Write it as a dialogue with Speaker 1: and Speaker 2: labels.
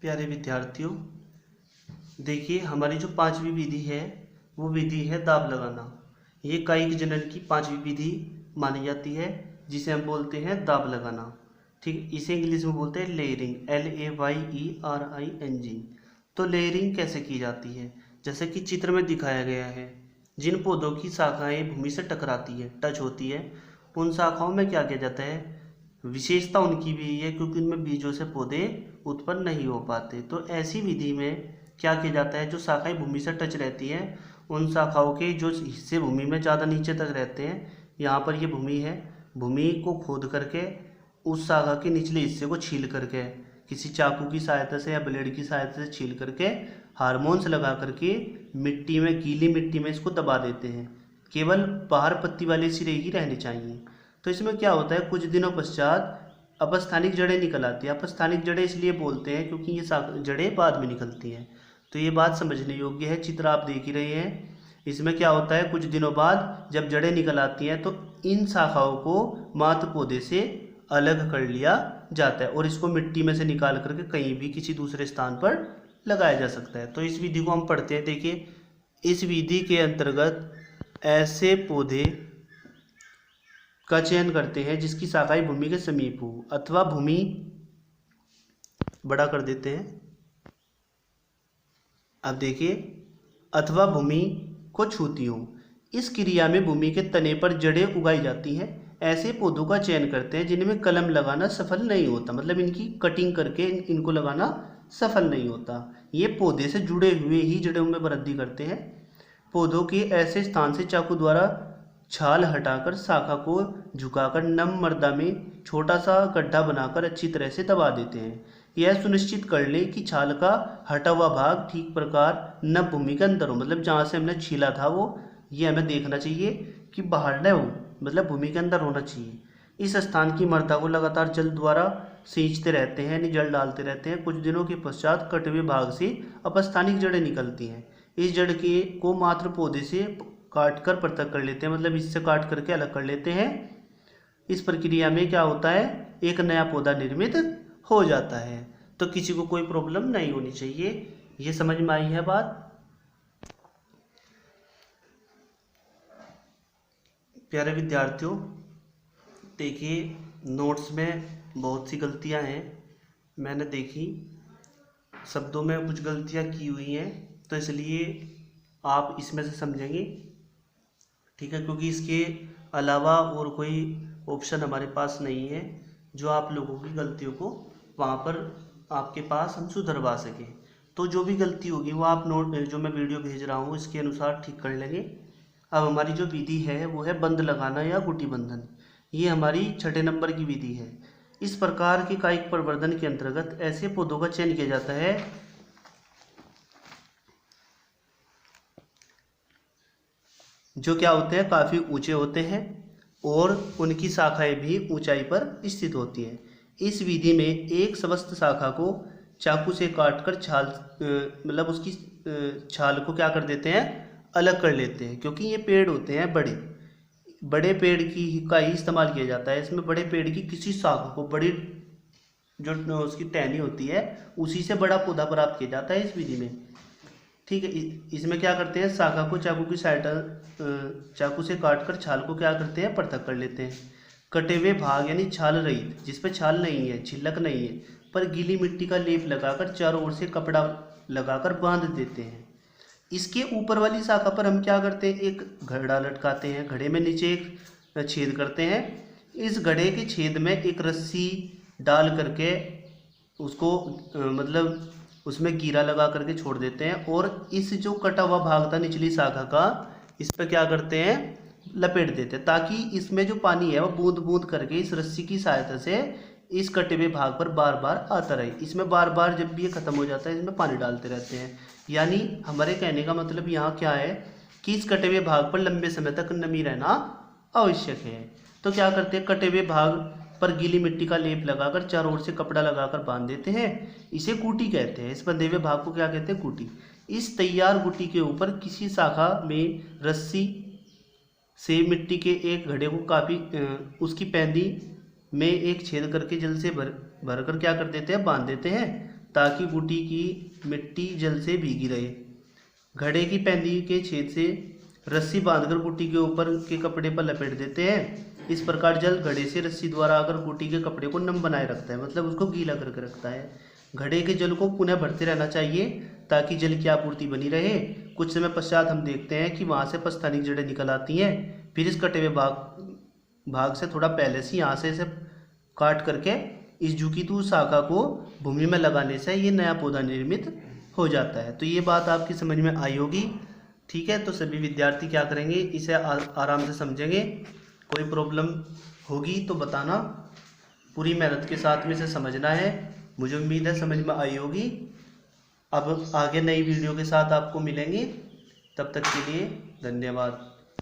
Speaker 1: प्यारे विद्यार्थियों, देखिए हमारी जो पांचवी विधि है वो विधि है दाब लगाना। ये कायिक जनन की पांचवी विधि मानी जाती है, जिसे हम बोलते हैं दाब लगाना। ठीक, इसे इंग्लिश में बोलते हैं लेयरिंग, LAYERING। तो लेयरिंग कैसे की जाती है, जैसे कि चित्र में दिखाया गया है। जिन पौधों की शाखाएं भूमि से टकराती है, टच होती है, उन शाखाओं में क्या किया जाता है, विशेषता उनकी भी है क्योंकि उनमें बीजों से पौधे उत्पन्न नहीं हो पाते। तो ऐसी विधि में क्या किया जाता है, जो शाखाएं भूमि से टच रहती हैं, उन शाखाओं के जो हिस्से भूमि में ज़्यादा नीचे तक रहते हैं, यहाँ पर ये भूमि है, भूमि को खोद करके उस शाखा के निचले हिस्से को छील करके किसी चाकू की सहायता से या ब्लेड की सहायता से छील करके हार्मोन्स लगा करके मिट्टी में, गीली मिट्टी में इसको दबा देते हैं। केवल बाहर पत्ती वाले सिरे ही रहने चाहिए। तो इसमें क्या होता है, कुछ दिनों पश्चात अपस्थानिक जड़ें निकल आती हैं। अपस्थानिक जड़ें इसलिए बोलते हैं क्योंकि ये जड़ें बाद में निकलती हैं। तो ये बात समझने योग्य है। चित्र आप देख ही रहे हैं। इसमें क्या होता है, कुछ दिनों बाद जब जड़ें निकल आती हैं तो इन शाखाओं को मात्र पौधे से अलग कर लिया जाता है और इसको मिट्टी में से निकाल करके कहीं भी किसी दूसरे स्थान पर लगाया जा सकता है। तो इस विधि को हम पढ़ते हैं। देखिए, इस विधि के अंतर्गत ऐसे पौधे का चयन करते हैं जिसकी शाखाएं भूमि के समीप हो अथवा भूमि, बड़ा कर देते हैं, अब देखिए, अथवा भूमि को छूती हो। इस क्रिया में भूमि के तने पर जड़ें उगाई जाती हैं। ऐसे पौधों का चयन करते हैं जिनमें कलम लगाना सफल नहीं होता, मतलब इनकी कटिंग करके इनको लगाना सफल नहीं होता। ये पौधे से जुड़े हुए ही जड़ों में वृद्धि करते हैं। पौधों के ऐसे स्थान से चाकू द्वारा छाल हटाकर शाखा को झुकाकर नम मृदा में छोटा सा गड्ढा बनाकर अच्छी तरह से दबा देते हैं। यह सुनिश्चित कर ले कि छाल का हटा हुआ भाग ठीक प्रकार नम भूमि के अंदर हो, मतलब जहाँ से हमने छीला था वो, ये हमें देखना चाहिए कि बाहर न हो, मतलब भूमि के अंदर होना चाहिए। इस स्थान की मृदा को लगातार जल द्वारा सींचते रहते हैं, यानी जल डालते रहते हैं। कुछ दिनों के पश्चात कटे हुए भाग से अपस्थानिक जड़ें निकलती हैं। इस जड़ के को मात्र पौधे से काट कर पृथक कर लेते हैं, मतलब इससे काट करके अलग कर लेते हैं। इस प्रक्रिया में क्या होता है, एक नया पौधा निर्मित हो जाता है। तो किसी को कोई प्रॉब्लम नहीं होनी चाहिए। ये समझ में आई है बात? प्यारे विद्यार्थियों, देखिए नोट्स में बहुत सी गलतियां हैं, मैंने देखी, शब्दों में कुछ गलतियां की हुई हैं, तो इसलिए आप इसमें से समझेंगे, ठीक है, क्योंकि इसके अलावा और कोई ऑप्शन हमारे पास नहीं है जो आप लोगों की गलतियों को वहाँ पर आपके पास हम सुधरवा सकें। तो जो भी गलती होगी वो आप नोट, जो मैं वीडियो भेज रहा हूँ इसके अनुसार ठीक कर लेंगे। अब हमारी जो विधि है वो है बंद लगाना या गुटी बंधन। ये हमारी 6 नंबर की विधि है। इस प्रकार के कायिक प्रवर्धन के अंतर्गत ऐसे पौधों का चयन किया जाता है जो क्या होते हैं, काफ़ी ऊंचे होते हैं और उनकी शाखाएं भी ऊंचाई पर स्थित होती हैं। इस विधि में एक समस्त शाखा को चाकू से काटकर छाल, मतलब उसकी छाल को क्या कर देते हैं, अलग कर लेते हैं। क्योंकि ये पेड़ होते हैं बड़े बड़े पेड़ का ही इस्तेमाल किया जाता है। इसमें बड़े पेड़ की किसी शाखा को, बड़ी जो उसकी टहनी होती है, उसी से बड़ा पौधा प्राप्त किया जाता है इस विधि में। ठीक है, इसमें क्या करते हैं, शाखा को चाकू की सहायता, चाकू से काटकर छाल को क्या करते हैं, पृथक कर लेते हैं। कटे हुए भाग यानी छाल रहित, जिस पे छाल नहीं है, छिलक नहीं है, पर गीली मिट्टी का लेप लगाकर चारों ओर से कपड़ा लगाकर बांध देते हैं। इसके ऊपर वाली शाखा पर हम क्या करते हैं, एक घड़ा लटकाते हैं। घड़े में नीचे एक छेद करते हैं। इस घड़े के छेद में एक रस्सी डाल करके उसको मतलब उसमें कीरा लगा करके छोड़ देते हैं और इस जो कटा हुआ भाग था निचली शाखा का, इस पर क्या करते हैं, लपेट देते हैं, ताकि इसमें जो पानी है वो बूंद बूंद करके इस रस्सी की सहायता से इस कटे हुए भाग पर बार बार आता रहे। इसमें बार बार जब भी ये खत्म हो जाता है इसमें पानी डालते रहते हैं। यानी हमारे कहने का मतलब यहाँ क्या है कि इस कटे हुए भाग पर लंबे समय तक नमी रहना आवश्यक है। तो क्या करते हैं, कटे हुए भाग पर गीली मिट्टी का लेप लगाकर चारों ओर से कपड़ा लगाकर बांध देते हैं। इसे गुटी कहते हैं। इस बंधे हुए भाग को क्या कहते हैं, गुटी। इस तैयार गुटी के ऊपर किसी शाखा में रस्सी से मिट्टी के एक घड़े को काफी उसकी पैंदी में एक छेद करके जल से भर कर क्या कर देते हैं, बांध देते हैं, ताकि बूटी की मिट्टी जल से भीगी रहे। घड़े की पैंदी के छेद से रस्सी बांधकर बूटी के ऊपर के कपड़े पर लपेट देते हैं। इस प्रकार जल घड़े से रस्सी द्वारा आकर बूटी के कपड़े को नम बनाए रखता है, मतलब उसको गीला करके रखता है। घड़े के जल को पुनः भरते रहना चाहिए ताकि जल की आपूर्ति बनी रहे। कुछ समय पश्चात हम देखते हैं कि वहाँ से पस्थानिक जड़ें निकल आती हैं। फिर इस कटे हुए भाग से थोड़ा पहले से यहाँ से इसे काट करके इस झुकीतु शाखा को भूमि में लगाने से ये नया पौधा निर्मित हो जाता है। तो ये बात आपकी समझ में आई होगी। ठीक है, तो सभी विद्यार्थी क्या करेंगे, इसे आराम से समझेंगे। कोई प्रॉब्लम होगी तो बताना, पूरी मेहनत के साथ में इसे समझना है। मुझे उम्मीद है समझ में आई होगी। अब आगे नई वीडियो के साथ आपको मिलेंगे, तब तक के लिए धन्यवाद।